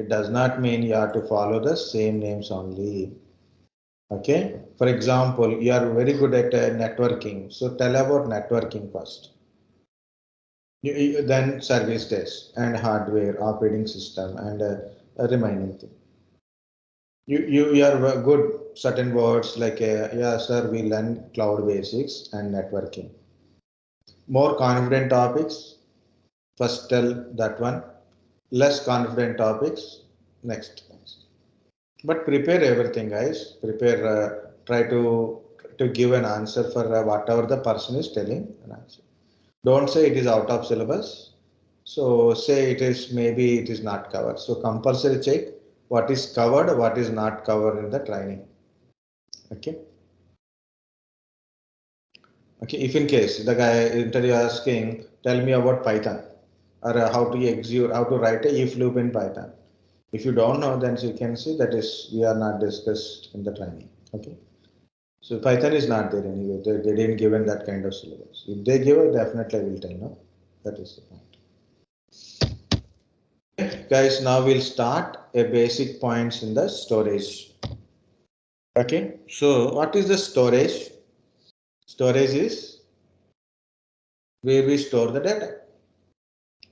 It does not mean you have to follow the same names only. Okay. For example, you are very good at networking. So tell about networking first. Then service desk and hardware, operating system, and a remaining thing. You are good certain words like yeah sir, we learn cloud basics and networking. More confident topics, first tell that one. Less confident topics, next. But prepare everything, guys. Prepare. Try to give an answer for whatever the person is telling an answer. Don't say it is out of syllabus. So say it is maybe it is not covered. So compulsory check what is covered, what is not covered in the training. Okay. Okay. If in case the guy interview asking, tell me about Python or how to execute, how to write a if loop in Python. If you don't know, then you can see that is we are not discussed in the training. Okay. So Python is not there anyway. They didn't given that kind of syllabus. If they give it, definitely I will tell. No, that is the point. Okay, guys, now we'll start a basic points in the storage. Okay. So what is the storage? Storage is where we store the data.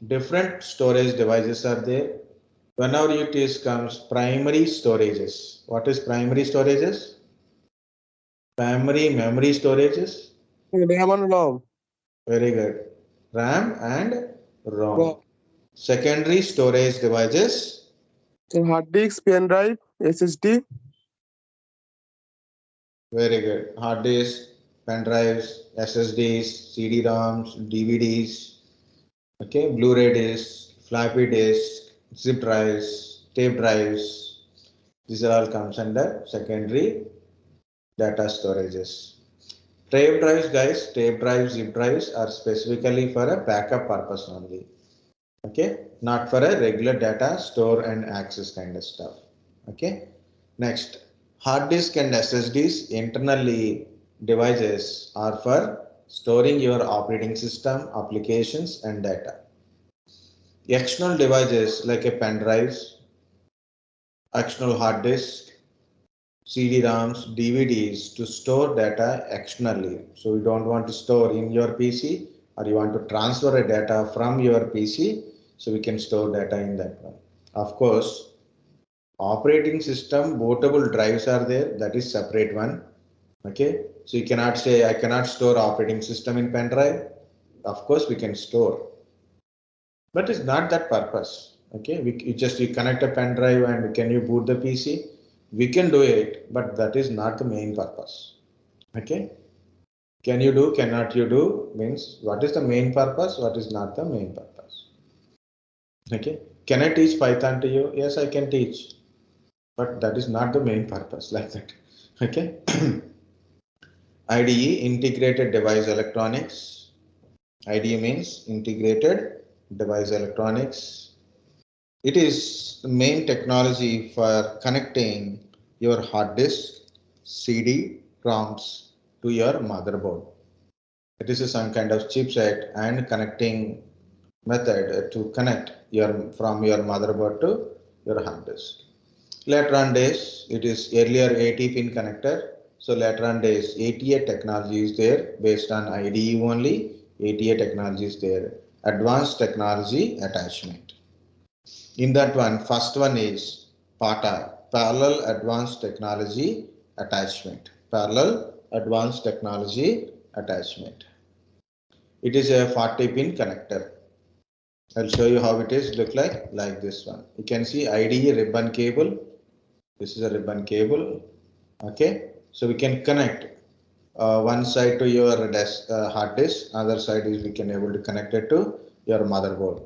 Different storage devices are there. Whenever it is comes primary storages. What is primary storages? Primary memory storages. RAM and ROM. Very good. RAM and ROM. Secondary storage devices. So hard disk, pen drive, SSD. Very good. Hard disk, pen drives, SSDs, CD ROMs, DVDs. Okay, Blu-ray disc, floppy disk, zip drives, tape drives. These are all comes under secondary data storages. Tape drives, guys, tape drives, zip drives are specifically for a backup purpose only. Okay, not for a regular data store and access kind of stuff. Okay, next, hard disk and SSDs internally devices are for storing your operating system, applications, and data. External devices like a pen drives, external hard disk, CD-ROMs, DVDs to store data externally. So you don't want to store in your PC or you want to transfer a data from your PC, so we can store data in that one. Of course, operating system bootable drives are there, that is separate one. Okay, so you cannot say I cannot store operating system in pen drive. Of course, we can store, but it's not that purpose. Okay, you connect a pen drive and can you boot the PC? We can do it, but that is not the main purpose. Okay, can you do, cannot you do means what is the main purpose, what is not the main purpose. Okay, can I teach Python to you? Yes, I can teach, but that is not the main purpose like that. Okay. IDE, integrated device electronics. IDE means integrated device electronics. It is the main technology for connecting your hard disk, CD, ROMs to your motherboard. It is some kind of chipset and connecting method to connect from your motherboard to your hard disk. Later on days, it is earlier 80 pin connector. So later on days, ATA technology is there based on IDE only. ATA technology is there. Advanced technology attachment. In that one, first one is PATA, Parallel Advanced Technology Attachment. Parallel Advanced Technology Attachment. It is a 40 pin connector. I'll show you how it is look like this one. You can see IDE ribbon cable. This is a ribbon cable. Okay, so we can connect one side to your hard disk, other side is we can able to connect it to your motherboard.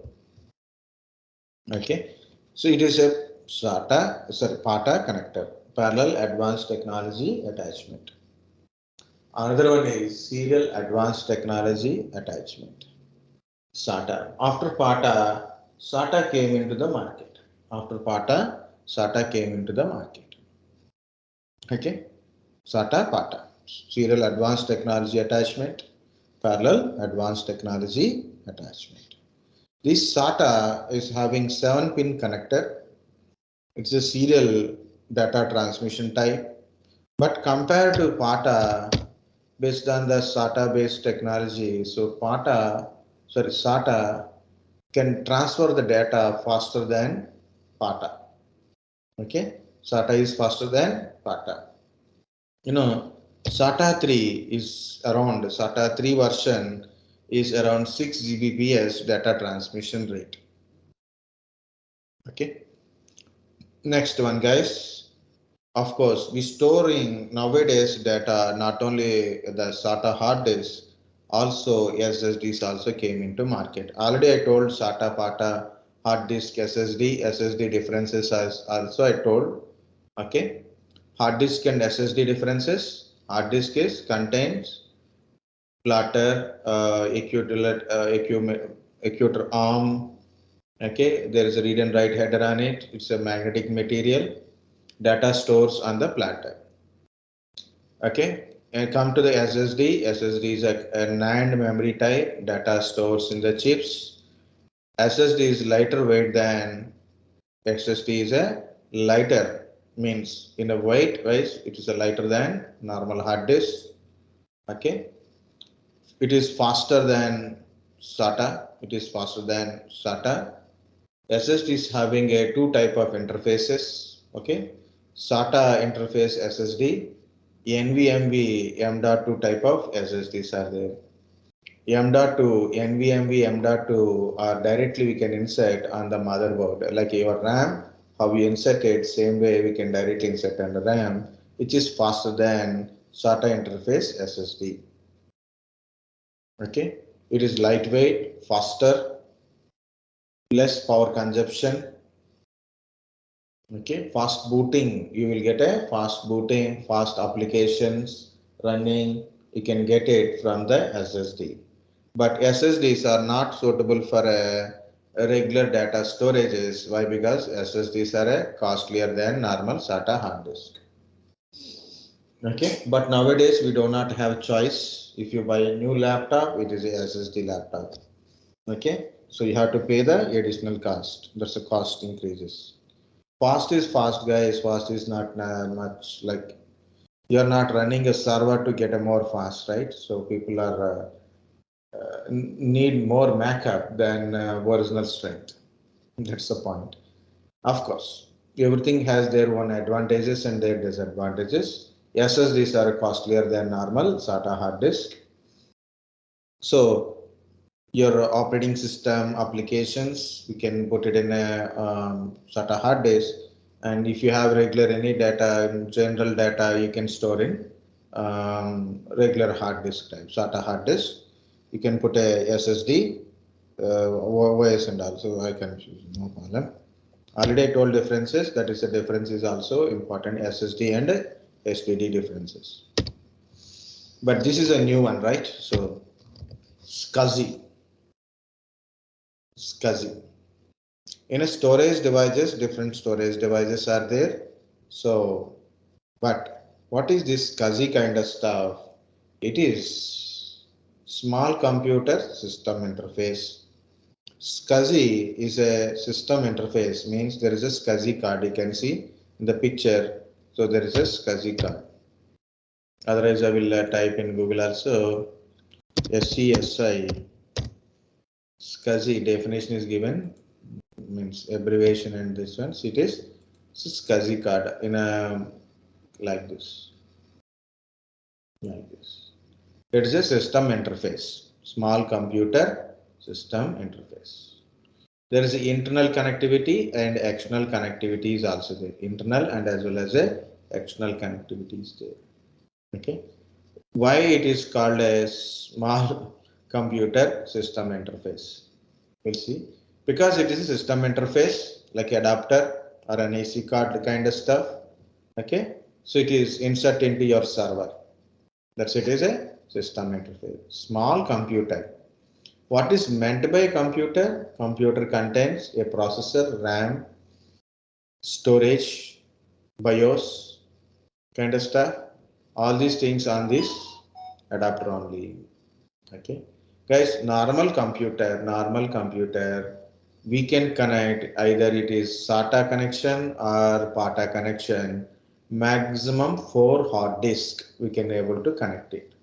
Okay, so it is a SATA, PATA connector, Parallel Advanced Technology Attachment. Another one is Serial Advanced Technology Attachment. SATA. After PATA, SATA came into the market. After PATA, SATA came into the market. Okay, SATA, PATA, Serial Advanced Technology Attachment, Parallel Advanced Technology Attachment. This SATA is having 7 pin connector. It's a serial data transmission type. But compared to PATA, based on the SATA based technology, so SATA can transfer the data faster than PATA. Okay, SATA is faster than PATA. You know, SATA 3 version is around 6 Gbps data transmission rate. Okay, next one, guys. Of course, we storing nowadays data not only the SATA hard disk, also SSDs also came into market. Already I told SATA, PATA, hard disk, SSD differences as also I told. Okay, hard disk and SSD differences. Hard disk is contains platter, equator arm. Okay, there is a read and write header on it. It's a magnetic material. Data stores on the platter. Okay, and come to the SSD. SSD is a NAND memory type. Data stores in the chips. SSD is lighter weight than SSD is a lighter, means in a weight wise it is a lighter than normal hard disk. Okay, it is faster than SATA. It is faster than SATA. SSD is having a two type of interfaces. Okay, SATA interface SSD, NVMe M.2 type of SSDs are there. M.2, NVMe M.2 are directly we can insert on the motherboard. Like your RAM, how we insert it, same way we can directly insert on the RAM, which is faster than SATA interface SSD. Okay, it is lightweight, faster, less power consumption. Okay, fast booting, you will get a fast booting, fast applications running, you can get it from the SSD. But SSDs are not suitable for a regular data storages. Why? Because SSDs are costlier than normal SATA hard disk. Okay, but nowadays we do not have choice. If you buy a new laptop, it is a SSD laptop. Okay, so you have to pay the additional cost. That's the cost increases. Fast is fast, guys. Fast is not much like you're not running a server to get a more fast, right? So people are need more backup than original strength. That's the point. Of course, everything has their own advantages and their disadvantages. SSDs are costlier than normal SATA hard disk. So your operating system applications, you can put it in a SATA hard disk. And if you have regular any data, general data, you can store in regular hard disk type, SATA hard disk. You can put a SSD, OS and also I can choose, no problem. Already I told differences, that is the difference is also important, SSD and HDD differences. But this is a new one, right? So SCSI. In a storage devices, different storage devices are there. So, but what is this SCSI kind of stuff? It is small computer system interface. SCSI is a system interface, means there is a SCSI card. You can see in the picture. So there is a SCSI card. Otherwise, I will type in Google also. SCSI SCSI definition is given, means abbreviation, and this one it is SCSI card in a like this. It is a system interface, small computer system interface. There is internal connectivity and external connectivity is also there. Internal and as well as a external connectivity is there. Okay. Why it is called a small computer system interface? We'll see. Because it is a system interface like adapter or an AC card kind of stuff. Okay. So it is insert into your server. That's it is a system interface. Small computer. What is meant by computer? Computer contains a processor, RAM, storage, BIOS kind of stuff. All these things on this adapter only. Okay, guys, normal computer we can connect either it is SATA connection or PATA connection. Maximum 4 hard disk we can able to connect it,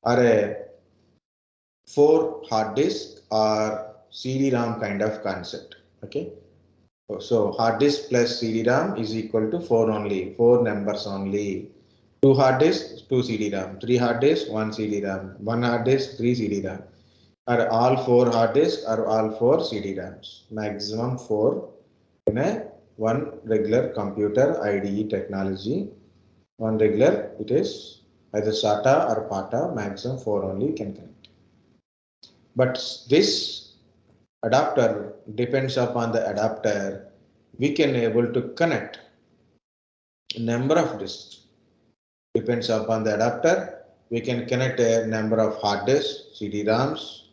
or a 4 hard disk or CD-ROM kind of concept. Okay, so hard disk plus CD-ROM is equal to 4 only, 4 numbers only. 2 hard disks, 2 CD-ROM, 3 hard disks, 1 CD-ROM, 1 hard disk, 3 CD-ROM. Are all 4 hard disks or all 4 CD-ROMs. Maximum 4 in a one regular computer IDE technology. One regular, it is either SATA or PATA. Maximum 4 only can connect. But this adapter depends upon the adapter. We can able to connect number of disks. Depends upon the adapter. We can connect a number of hard disks, CD-ROMs,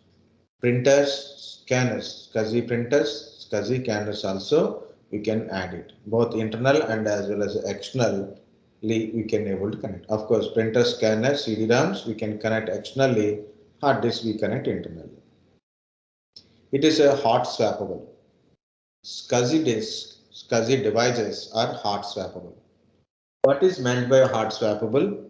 printers, scanners, SCSI printers, SCSI scanners also we can add it. Both internal and as well as externally we can able to connect. Of course, printers, scanners, CD-ROMs we can connect externally. Hard disk we connect internally. It is a hot swappable. SCSI disk, SCSI devices are hot swappable. What is meant by hot swappable?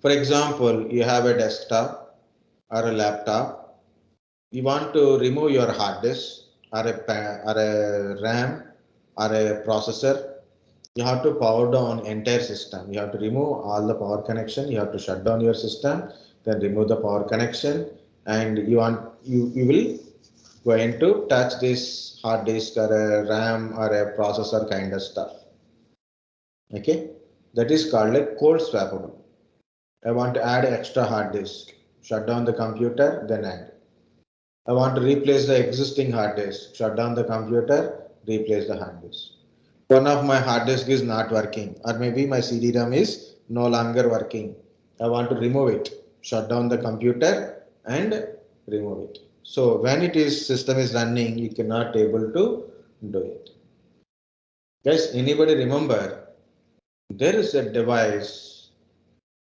For example, you have a desktop or a laptop. You want to remove your hard disk or a RAM or a processor. You have to power down entire system. You have to remove all the power connection. You have to shut down your system, then remove the power connection, and you will going to touch this hard disk or a RAM or a processor kind of stuff. Okay, that is called a cold swappable. I want to add extra hard disk. Shut down the computer, then add. I want to replace the existing hard disk. Shut down the computer, replace the hard disk. One of my hard disk is not working, or maybe my CD-ROM is no longer working. I want to remove it. Shut down the computer and remove it. So when it is system is running, you cannot able to do it. Guys, anybody remember there is a device,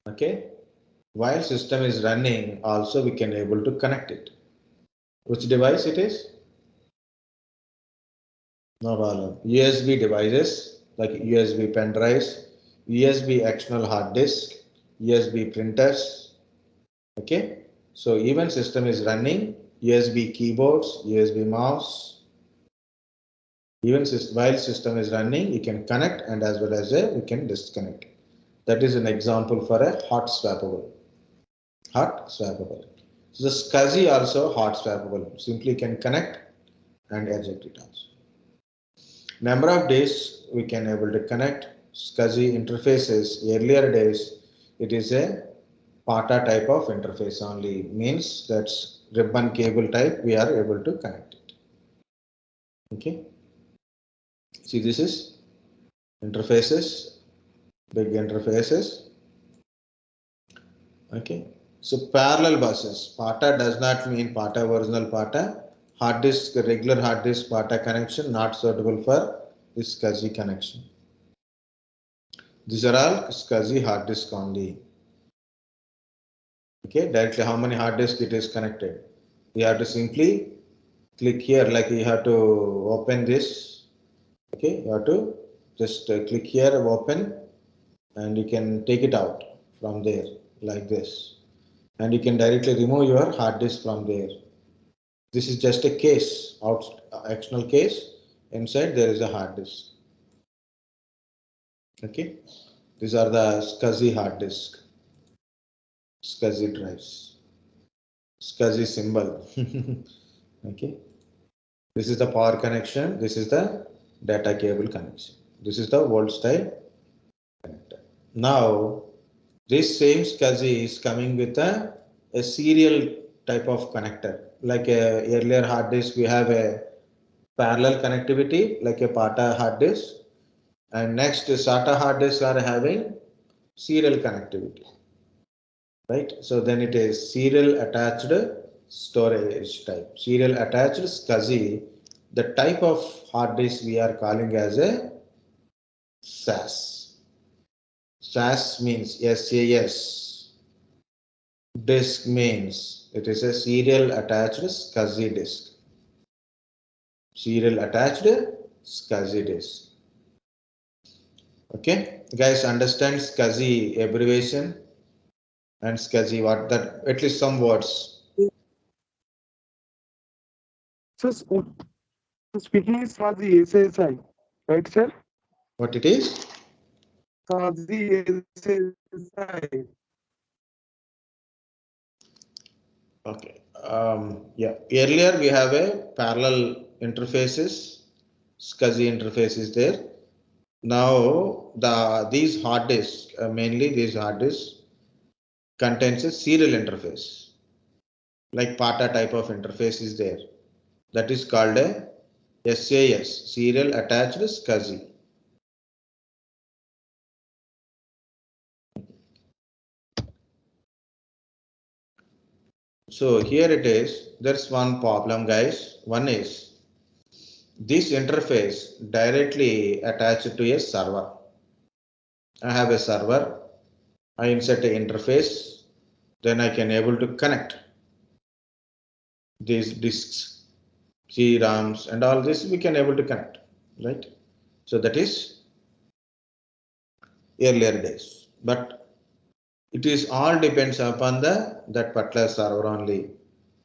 okay, while system is running also we can able to connect it. Which device it is? No problem. USB devices like USB pen drives, USB external hard disk, USB printers. Okay, so even system is running, USB keyboards, USB mouse. Even while system is running, you can connect and as well as we can disconnect. That is an example for a hot swappable. Hot swappable. So the SCSI also hot swappable. Simply can connect and eject it also. Number of days we can able to connect. SCSI interfaces earlier days it is a PATA type of interface only, means that's ribbon cable type we are able to connect it. Okay. See, this is interfaces, big interfaces. Okay. So parallel buses. PATA does not mean PATA original PATA. Hard disk, regular hard disk PATA connection not suitable for this SCSI connection. These are all SCSI hard disk only. Okay, directly how many hard disk it is connected. You have to simply click here, like you have to open this. Okay, you have to just click here, open, and you can take it out from there like this. And you can directly remove your hard disk from there. This is just a case, external case. Inside there is a hard disk. Okay, these are the SCSI hard disk, SCSI drives, SCSI symbol. Okay, this is the power connection. This is the data cable connection. This is the old style connector. Now, this same SCSI is coming with a serial type of connector. Like a earlier hard disk, we have a parallel connectivity like a PATA hard disk, and next SATA hard disks are having serial connectivity, right? So then it is serial attached storage type, serial attached SCSI. The type of hard disk we are calling as a SAS. SAS means SAS. Disk means It is a serial attached SCSI disk. Serial attached SCSI disk. Okay, guys, understand SCSI abbreviation and SCSI, what that, at least some words. So speaking is for the SSI, right, sir? What it is? For the SSI. Okay. Yeah. Earlier we have a parallel interfaces, SCSI interface is there. Now these hard disks, mainly these hard disks, contains a serial interface, like PATA type of interface is there. That is called a SAS, serial attached SCSI. So here it is. There's one problem, guys. One is this interface directly attached to a server. I have a server. I insert an interface. Then I can able to connect these disks, C-ROMs, and all this we can able to connect, right? So that is earlier days. But it is all depends upon that particular server only.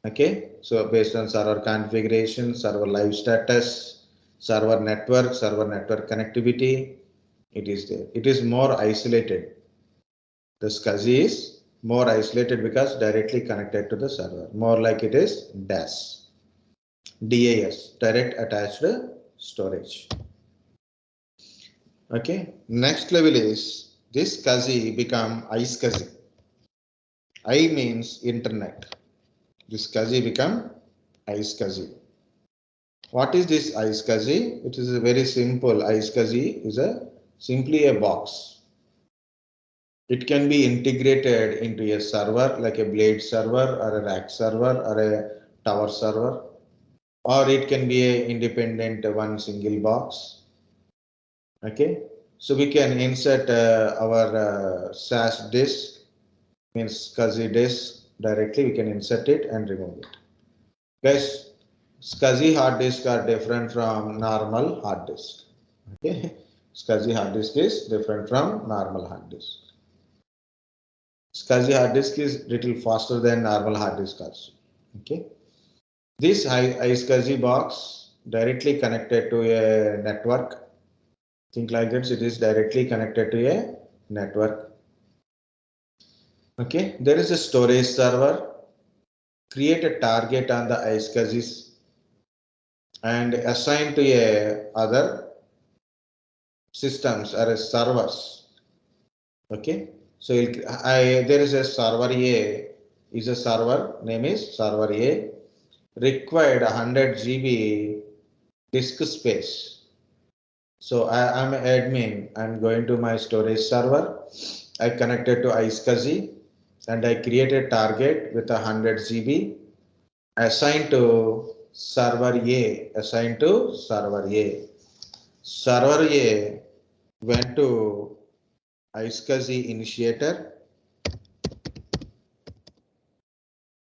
Okay, so based on server configuration, server live status, server network connectivity, it is there. It is more isolated. The SCSI is more isolated because directly connected to the server. More like it is DAS, direct attached storage. Okay, next level is this SCSI become iSCSI. I means internet. This SCSI become iSCSI. What is this iSCSI? It is a very simple. iSCSI is simply a box. It can be integrated into a server like a blade server or a rack server or a tower server, or it can be a independent one single box. Okay, so we can insert our SAS disk, means SCSI disk, directly. We can insert it and remove it. Guys, SCSI hard disk are different from normal hard disk. Okay, SCSI hard disk is different from normal hard disk. SCSI hard disk is little faster than normal hard disk also. Okay, this iSCSI box directly connected to a network. Think like this, it is directly connected to a network. Okay, there is a storage server. Create a target on the iSCSI and assign to a other systems or servers. Okay, so there is a server A, is a server, name is server A, required 100 GB disk space. So I am an admin. I'm going to my storage server. I connected to iSCSI and I create a target with 100 GB assigned to server A. Assigned to server A. Server A went to iSCSI Initiator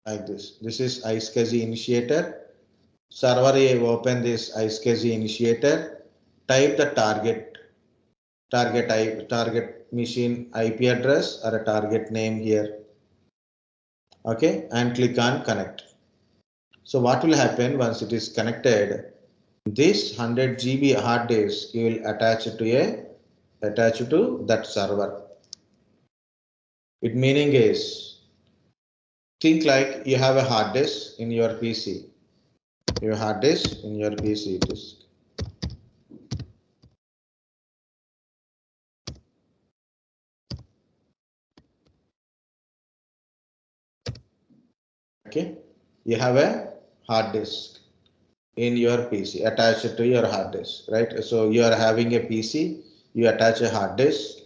like this. This is iSCSI Initiator. Server A open this iSCSI Initiator. Type the target machine IP address or a target name here. Okay, and click on connect. So what will happen once it is connected? This 100 GB hard disk you will attach to that server. It meaning is, think like you have a hard disk in your PC. Your hard disk in your PC disk. Okay, you have a hard disk in your PC attached to your hard disk, right? So you are having a PC, you attach a hard disk,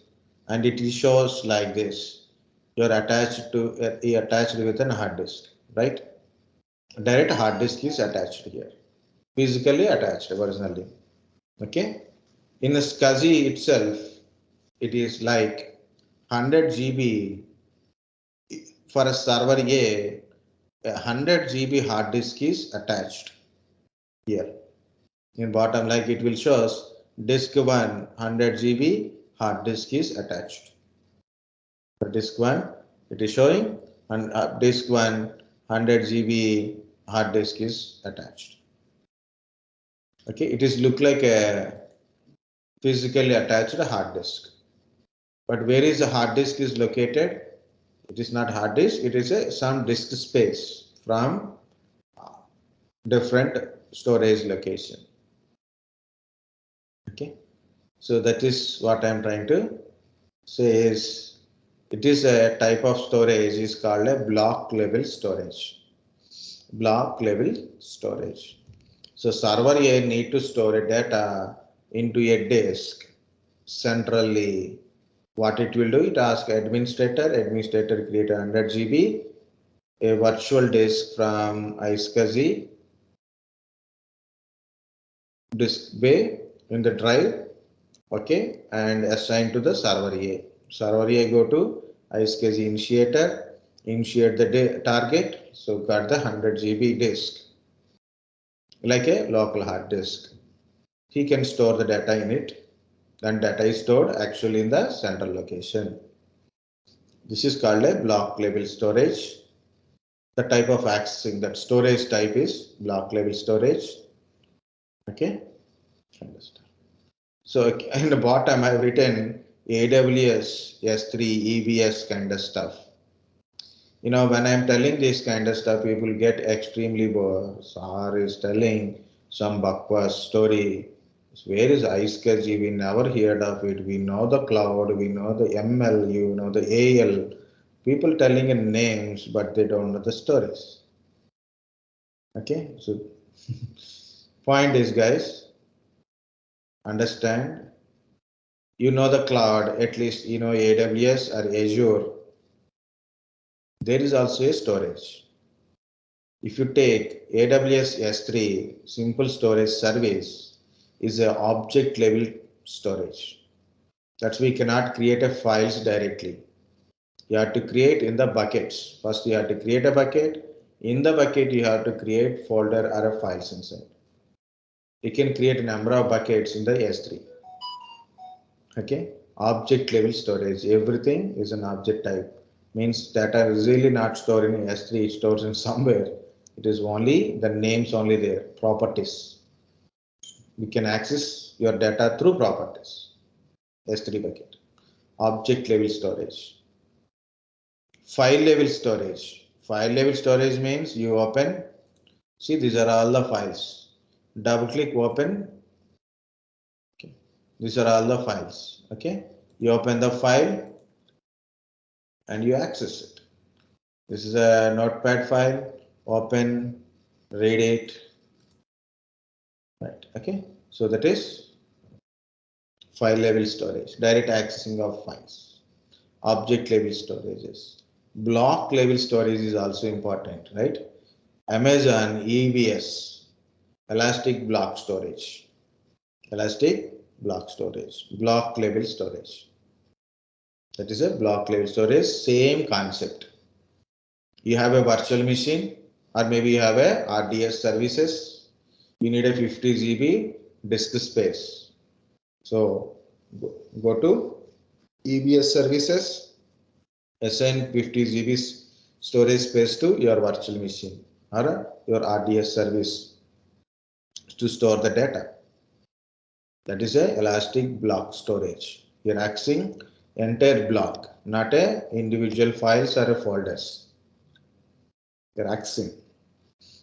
and it shows like this. You're attached with a hard disk, right? Direct hard disk is attached here, physically attached originally. Okay, in a SCSI itself, it is like 100 GB for a server A. a 100 GB hard disk is attached here. In bottom, like it will show us disk 1 100 GB hard disk is attached. For disk 1, it is showing, and disk 1 100 GB hard disk is attached. Okay, it is look like a physically attached hard disk. But where is the hard disk is located? It is not hard disk, it is some disk space from different storage location. Okay, so that is what I am trying to say is it is a type of storage is called a block level storage. Block level storage. So server A need to store a data into a disk centrally. What it will do, it asks administrator create 100 GB, a virtual disk from ISCSI disk bay in the drive, okay, and assign to the server A. Server A go to ISCSI initiator, initiate the target, so got the 100 GB disk, like a local hard disk. He can store the data in it, and data is stored actually in the central location. This is called a block level storage. The type of accessing that storage type is block level storage. Okay, understand. So in the bottom I have written AWS S3 EBS kind of stuff. You know, when I'm telling this kind of stuff, people get extremely bored. Sir is telling some bakwas story. Where is ISCSI? We never heard of it. We know the cloud, we know the ML, you know the AL. People telling in names, but they don't know the stories. Okay, so point is, guys, understand. You know the cloud, at least you know AWS or Azure. There is also a storage. If you take AWS S3, simple storage service is an object level storage. That's why we cannot create a files directly. You have to create in the buckets. First you have to create a bucket. In the bucket you have to create folder or a files inside. You can create a number of buckets in the S3. Okay, object level storage. Everything is an object type. Means data is really not stored in S3, it stores in somewhere. It is only the names only there, properties. We can access your data through properties. S3 bucket. Object level storage. File level storage. File level storage means you open, see these are all the files. Double click open. Okay. These are all the files. Okay. You open the file and you access it. This is a notepad file. Open, read it. Right. Okay. So that is file level storage, direct accessing of files. Object level storages. Block level storage is also important, right? Amazon EBS, elastic block storage. Elastic block storage, block level storage. That is a block level storage, same concept. You have a virtual machine or maybe you have a RDS services. You need a 50 GB disk space. So go to EBS services, assign 50 GB storage space to your virtual machine or your RDS service to store the data. That is a elastic block storage. You're accessing entire block, not a individual files or a folders. You're accessing.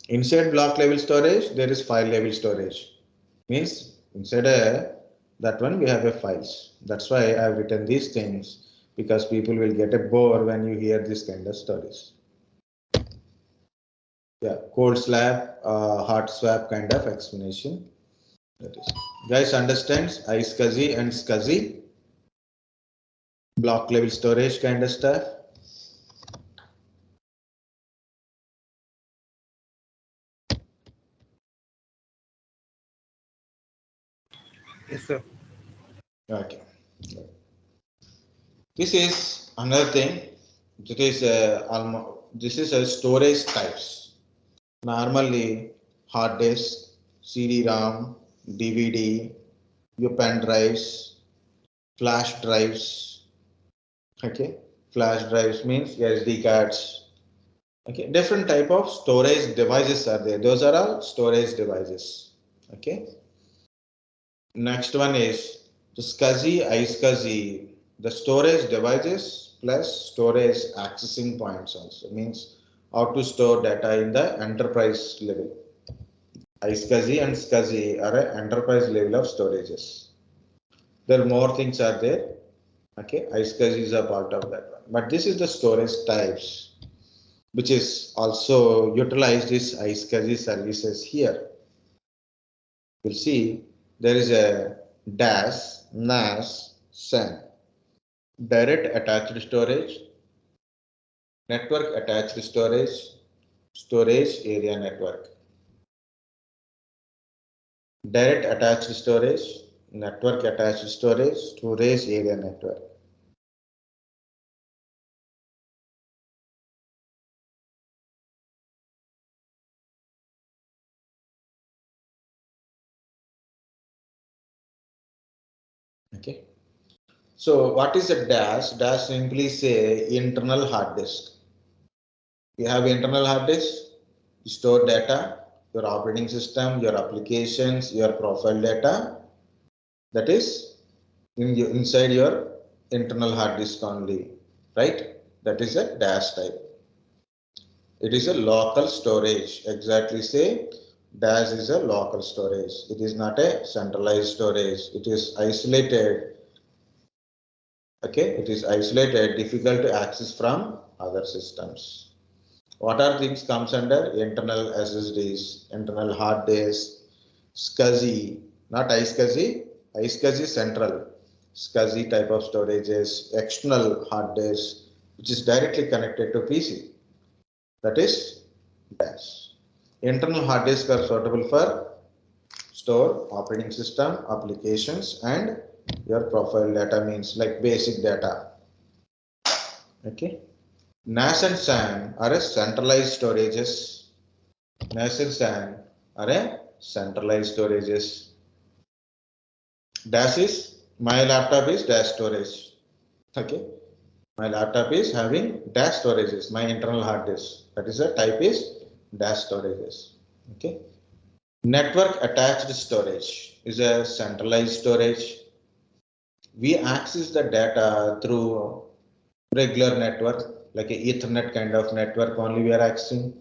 Inside block level storage, there is file level storage. Means inside that one we have a files. That's why I have written these things, because people will get a bore when you hear this kind of stories. Yeah, cold slab, hot swap kind of explanation. That is. Guys understands ISCSI and SCSI? Block level storage kind of stuff. Yes, sir. Okay. This is another thing. It is almost this is a storage types. Normally, hard disk, CD-ROM, DVD, your pen drives, flash drives. Okay, flash drives means SD cards. Okay, different type of storage devices are there. Those are all storage devices. Okay. Next one is the SCSI ISCSI, the storage devices plus storage accessing points also means how to store data in the enterprise level. ISCSI and SCSI are an enterprise level of storages. There are more things are there. Okay, ISCSI is a part of that one. But this is the storage types which is also utilized is ISCSI services here. You'll see there is a DAS, NAS, SAN, direct attached storage, network attached storage, storage area network. Direct attached storage, network attached storage, storage area network. Okay. So what is a DAS? DAS simply say internal hard disk. You have internal hard disk, you store data, your operating system, your applications, your profile data, that is inside your internal hard disk only, right? That is a DAS type. It is a local storage. Exactly say DAS is a local storage. It is not a centralized storage. It is isolated. Okay, it is isolated, difficult to access from other systems. What are things comes under internal SSDs, internal hard disk, SCSI, not iSCSI, iSCSI central, SCSI type of storages, external hard disk, which is directly connected to PC. That is DAS. Internal hard disks are suitable for store operating system, applications, and your profile data means like basic data. Okay. NAS and SAN are a centralized storages. NAS and SAN are a centralized storages. DAS is my laptop is DAS storage. Okay. My laptop is having DAS storages, my internal hard disk. That is a type is DAS storages. Okay. Network attached storage is a centralized storage. We access the data through regular network, like a Ethernet kind of network only we are accessing.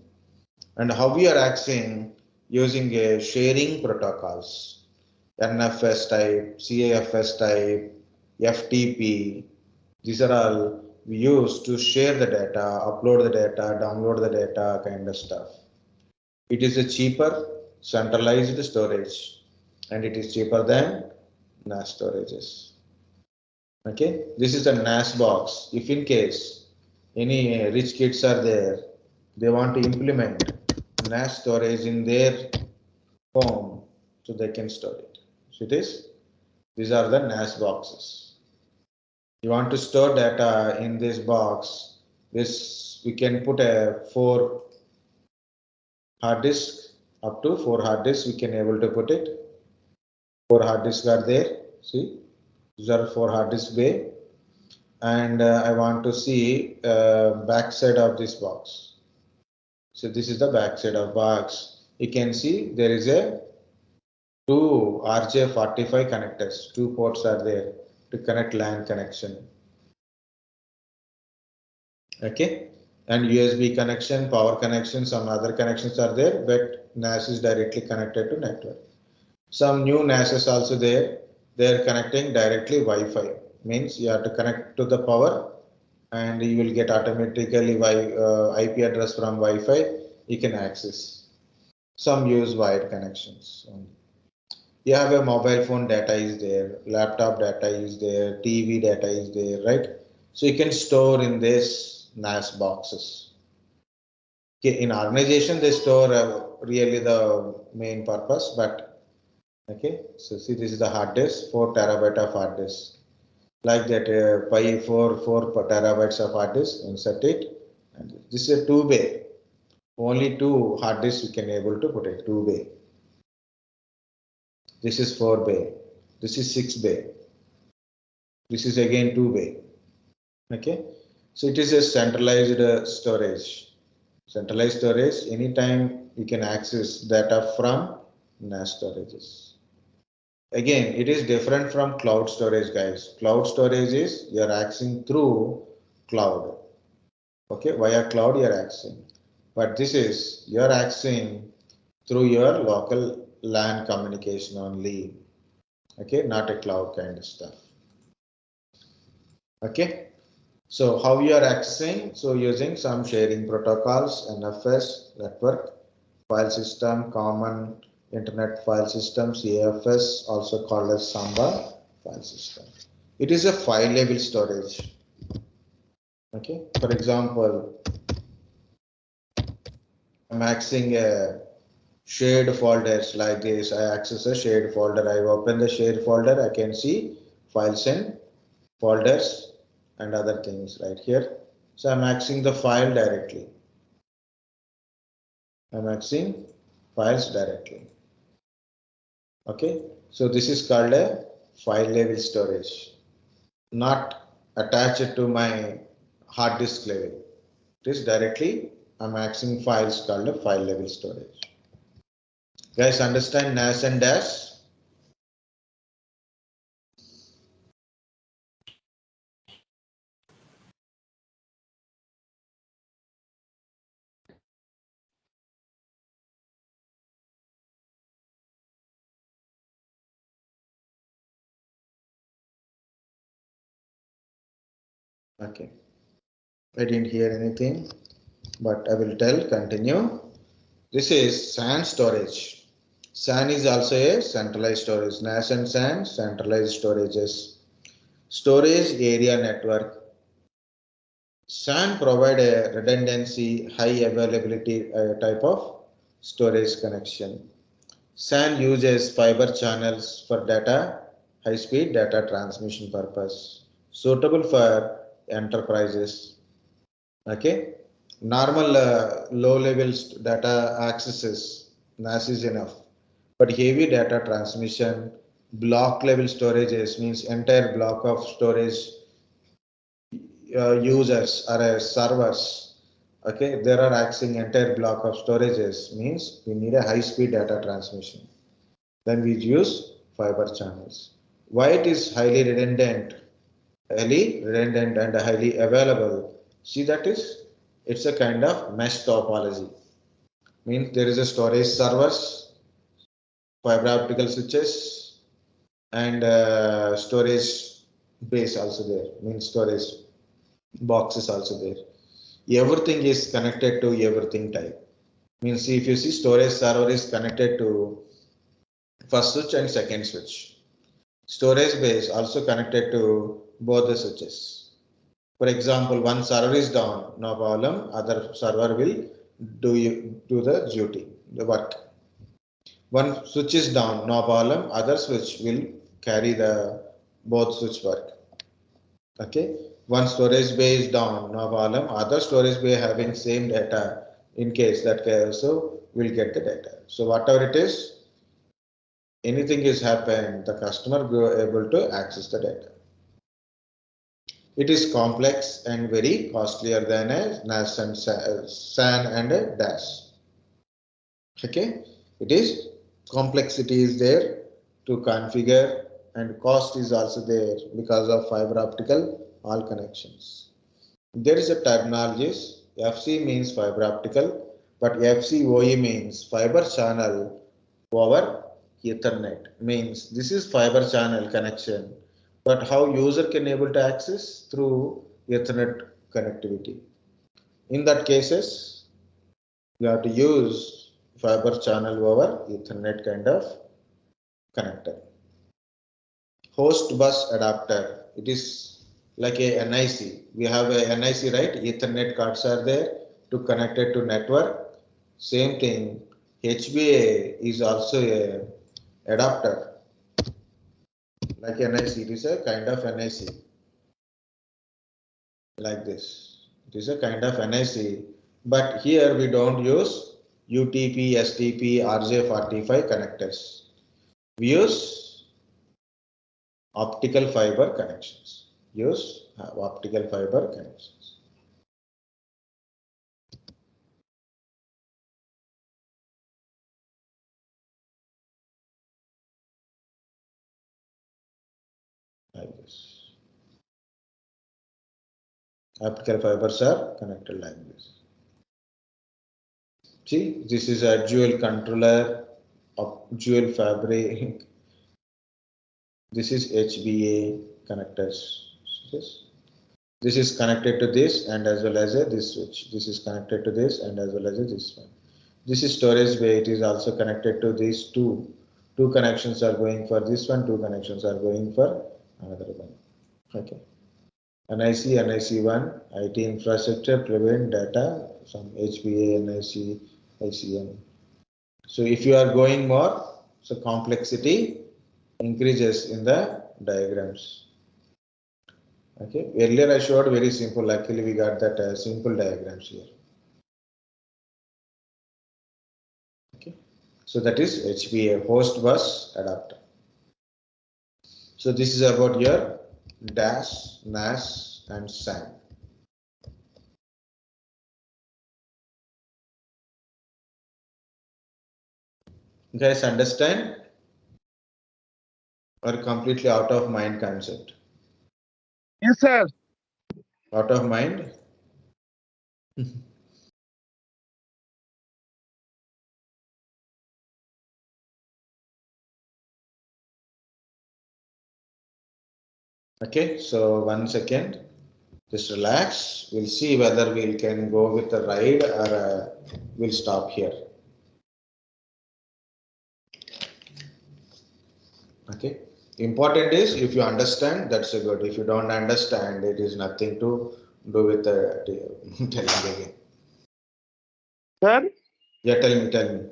And how we are accessing using a sharing protocols, NFS type, CAFS type, FTP. These are all we use to share the data, upload the data, download the data kind of stuff. It is a cheaper centralized storage and it is cheaper than NAS storages. Okay, this is the NAS box. If in case any rich kids are there, they want to implement NAS storage in their home, so they can store it. So these are the NAS boxes. You want to store data in this box. We can put a 4 hard disk, up to 4 hard disks we can able to put it. 4 hard disks are there. See, these are 4 hard disk bay. And I want to see back side of this box. So this is the back side of box. You can see there is a 2 RJ45 connectors. 2 ports are there to connect LAN connection. Okay, and USB connection, power connection, some other connections are there, but NAS is directly connected to network. Some new NAS is also there. They are connecting directly Wi-Fi. Means you have to connect to the power and you will get automatically IP address from Wi-Fi. You can access. Some use wired connections. You have a mobile phone data is there, laptop data is there, TV data is there, right? So you can store in this NAS boxes. Okay, in organization they store really the main purpose, but okay. So see, this is the hard disk, 4 terabyte of hard disk. Like that, 4 terabytes of hard disk, insert it, And this is a 2-bay. Only 2 hard disks you can able to put it, 2-bay. This is 4-bay. This is 6-bay. This is again 2-bay. Okay. So it is a centralized storage. Centralized storage, anytime you can access data from NAS storages. Again, it is different from cloud storage, guys. Cloud storage is you are accessing through cloud. Okay, via cloud you are accessing. But this is you are accessing through your local LAN communication only. Okay, not a cloud kind of stuff. Okay. So how you are accessing? So using some sharing protocols, NFS, network, file system, common internet file systems, AFS, also called as Samba file system. It is a file level storage. Okay. For example, I'm accessing a shared folders like this. I access a shared folder. I open the shared folder. I can see files and folders and other things right here. So I'm accessing the file directly. I'm accessing files directly. Okay, so this is called a file level storage, not attached to my hard disk level. It is directly I'm accessing files called a file level storage. Guys, understand NAS and DAS? Okay, I didn't hear anything, but I will tell, continue. This is SAN storage. SAN is also a centralized storage. NAS and SAN, centralized storages. Storage area network. SAN provide a redundancy, high availability type of storage connection. SAN uses fiber channels for data, high speed data transmission purpose, suitable for enterprises. Okay, normal low level data accesses, NAS is enough, but heavy data transmission, block level storages means entire block of storage users or servers. Okay, there are accessing entire block of storages means we need a high speed data transmission. Then we use fiber channels. Why it is highly redundant and highly available? See, that is, it's a kind of mesh topology. Means there is a storage servers, fiber optical switches, and storage base also there. Means storage boxes also there. Everything is connected to everything type. Means if you see storage server is connected to first switch and second switch. Storage base also connected to both the switches. For example, one server is down, no problem. Other server will do the duty, the work. One switch is down, no problem. Other switch will carry the both switch work. Okay. One storage bay is down, no problem. Other storage bay having same data in case that also will get the data. So whatever it is, anything is happened, the customer will able to access the data. It is complex and very costlier than a NAS and SAN and a DAS. Okay, it is complexity is there to configure and cost is also there because of fiber optical all connections. There is a terminologies. FC means fiber optical, but FCOE means fiber channel over Ethernet. Means this is fiber channel connection, but how user can able to access through Ethernet connectivity. In that cases, you have to use fiber channel over Ethernet kind of connector. Host bus adapter. It is like a NIC. We have a NIC, right? Ethernet cards are there to connect it to network. Same thing. HBA is also a adapter like NIC. It is a kind of NIC like this. It is a kind of NIC, but here we don't use UTP, STP, RJ45 connectors. We use optical fiber connections. Use optical fiber connections. Like this. Optical fibers are connected like this. See, this is a dual controller of dual fabric. This is HBA connectors. This is connected to this and as well as this switch. This is connected to this and as well as this one. This is storage bay. It is also connected to these two. Two connections are going for this one. Two connections are going for another one. Okay. NIC, NIC1, IT infrastructure, prevent data, some HBA, NIC, ICM. So if you are going more, so complexity increases in the diagrams. Okay. Earlier I showed very simple. Luckily we got that simple diagrams here. Okay. So that is HBA, host bus adapter. So this is about your DAS, NAS and SAN. You guys understand? Or completely out of mind concept? Yes, sir. Out of mind? Okay, so 1 second. Just relax. We'll see whether we can go with the ride or we'll stop here. Okay. Important is if you understand, that's a good. If you don't understand, it is nothing to do with the telling again. Sir? Yeah, tell me.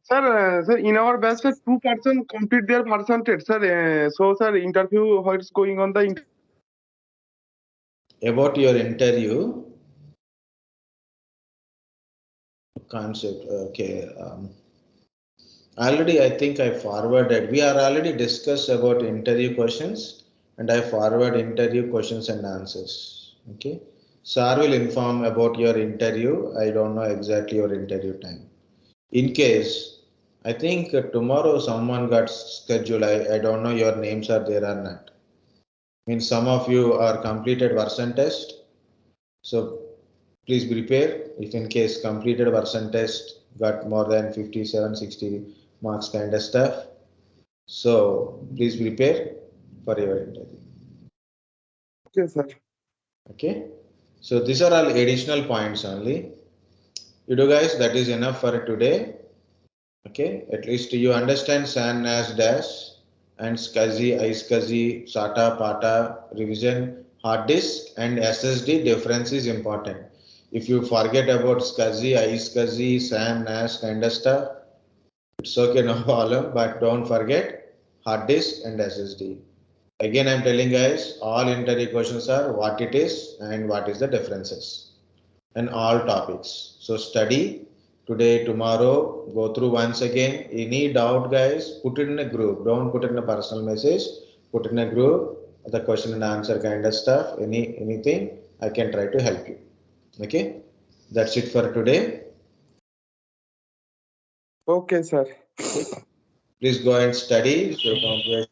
Sir, in our batch, sir, 2% complete their percentage, sir. So, sir, interview, how it's going on the About your interview concept, okay. Already, I think I forwarded. We are already discussed about interview questions, and I forward interview questions and answers. Okay. Sir will inform about your interview. I don't know exactly your interview time. In case, I think tomorrow someone got scheduled. I don't know your names are there or not. Means some of you are completed version test. So please prepare. If in case completed version test got more than 57, 60 marks kind of stuff. So please prepare for your interview. Okay, sir. Okay. So these are all additional points only. You do guys, that is enough for today. Okay. At least you understand SAN, NAS, DAS and SCSI, ISCSI, SATA, PATA, revision, hard disk and SSD difference is important. If you forget about SCSI, ISCSI, SAN, NAS kind of stuff, it's okay, no problem, but don't forget hard disk and SSD. Again, I'm telling guys, all interview questions are what it is and what is the differences and all topics. So study today, tomorrow, go through once again. Any doubt guys, put it in a group. Don't put it in a personal message, put it in a group, the question and answer kind of stuff, anything, I can try to help you. Okay, that's it for today. Okay, sir. Please go and study. So